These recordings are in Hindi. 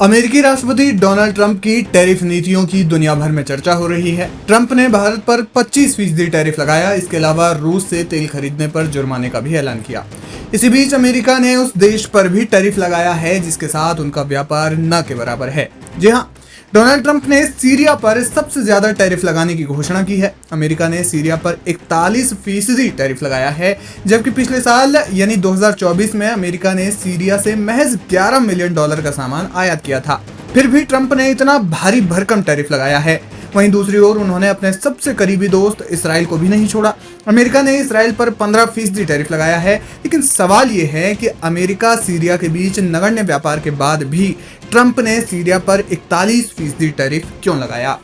अमेरिकी राष्ट्रपति डोनाल्ड ट्रंप की टैरिफ नीतियों की दुनिया भर में चर्चा हो रही है। ट्रंप ने भारत पर 25% टैरिफ लगाया। इसके अलावा रूस से तेल खरीदने पर जुर्माने का भी ऐलान किया। इसी बीच अमेरिका ने उस देश पर भी टैरिफ लगाया है जिसके साथ उनका व्यापार न के बराबर है। जी हाँ, डोनाल्ड ट्रंप ने सीरिया पर सबसे ज्यादा टैरिफ लगाने की घोषणा की है। अमेरिका ने सीरिया पर 41% टैरिफ लगाया है, जबकि पिछले साल यानी 2024 में अमेरिका ने सीरिया से महज $11 मिलियन का सामान आयात किया था। फिर भी ट्रंप ने इतना भारी भरकम टैरिफ लगाया है। वहीं दूसरी ओर उन्होंने अपने सबसे करीबी दोस्त इसराइल को भी नहीं छोड़ा। अमेरिका ने इसराइल पर 15% टैरिफ लगाया है। लेकिन सवाल ये है कि अमेरिका सीरिया के बीच नगण्य व्यापार के बाद भी ट्रंप ने सीरिया पर 41% टैरिफ क्यों लगाया?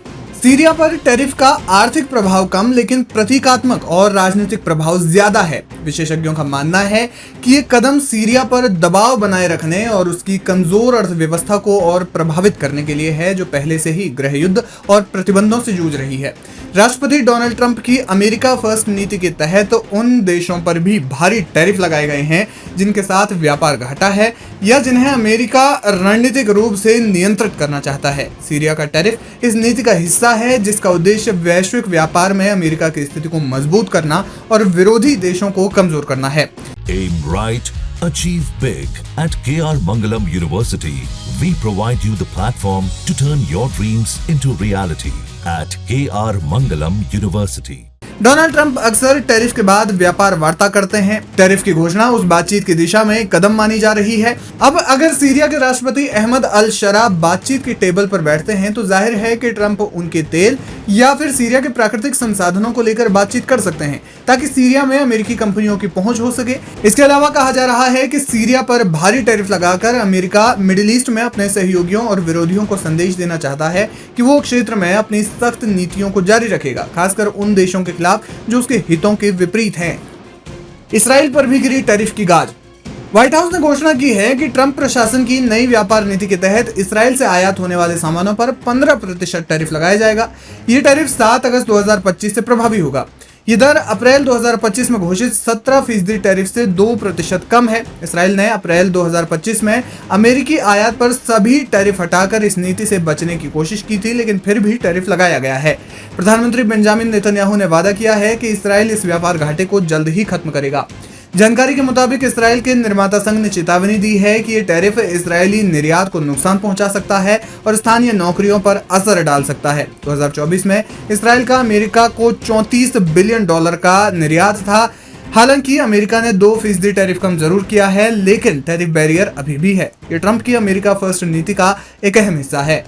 सीरिया पर टैरिफ का आर्थिक प्रभाव कम लेकिन प्रतीकात्मक और राजनीतिक प्रभाव ज्यादा है। विशेषज्ञों का मानना है कि ये कदम सीरिया पर दबाव बनाए रखने और उसकी कमजोर अर्थव्यवस्था को और प्रभावित करने के लिए है, जो पहले से ही गृह युद्ध और प्रतिबंधों से जूझ रही है। राष्ट्रपति डोनाल्ड ट्रंप की अमेरिका फर्स्ट नीति के तहत उन देशों पर भी भारी टैरिफ लगाए गए हैं जिनके साथ व्यापार घटा है या जिन्हें अमेरिका रणनीतिक रूप से नियंत्रित करना चाहता है। सीरिया का टैरिफ इस नीति का हिस्सा है जिसका उद्देश्य वैश्विक व्यापार में अमेरिका की स्थिति को मजबूत करना और विरोधी देशों को कमजोर करना है। Aim right, achieve big. At KR Mangalam University, we provide you the platform to turn your dreams into reality. At KR Mangalam University. Donald Trump अक्सर टैरिफ के बाद व्यापार वार्ता करते हैं। टैरिफ की घोषणा उस बातचीत की दिशा में कदम मानी जा रही है। अब अगर सीरिया के राष्ट्रपति अहमद अल शरा बातचीत की टेबल पर बैठते हैं तो जाहिर है कि ट्रंप उनके तेल या फिर सीरिया के प्राकृतिक संसाधनों को लेकर बातचीत कर सकते हैं ताकि सीरिया में अमेरिकी कंपनियों की पहुंच हो सके। इसके अलावा कहा जा रहा है कि सीरिया पर भारी टैरिफ लगाकर अमेरिका मिडिल ईस्ट में अपने सहयोगियों और विरोधियों को संदेश देना चाहता है कि वो क्षेत्र में अपनी सख्त नीतियों को जारी रखेगा, खासकर उन देशों के खिलाफ जो उसके हितों के विपरीत हैं। इसराइल पर भी गिरी टैरिफ की गाज। व्हाइट हाउस ने घोषणा की है कि ट्रंप प्रशासन की नई व्यापार नीति के तहत इसराइल से आयात होने वाले सामानों पर 15% टैरिफ लगाया जाएगा। ये टैरिफ 7 अगस्त 2025 से प्रभावी होगा। ये दर अप्रैल 2025 में घोषित 17% टैरिफ से 2% कम है। इसराइल ने अप्रैल 2025 में अमेरिकी आयात पर सभी टैरिफ हटाकर इस नीति से बचने की कोशिश की थी, लेकिन फिर भी टैरिफ लगाया गया है। प्रधानमंत्री बेंजामिन नेतन्याहू ने वादा किया है कि इसराइल इस व्यापार घाटे को जल्द ही खत्म करेगा। जानकारी के मुताबिक इसराइल के निर्माता संघ ने चेतावनी दी है कि ये टैरिफ इसराइली निर्यात को नुकसान पहुंचा सकता है और स्थानीय नौकरियों पर असर डाल सकता है। 2024 में इसराइल का अमेरिका को $34 बिलियन का निर्यात था। हालांकि अमेरिका ने 2% टैरिफ कम जरूर किया है, लेकिन टैरिफ बैरियर अभी भी है। ये ट्रंप की अमेरिका फर्स्ट नीति का एक अहम हिस्सा है।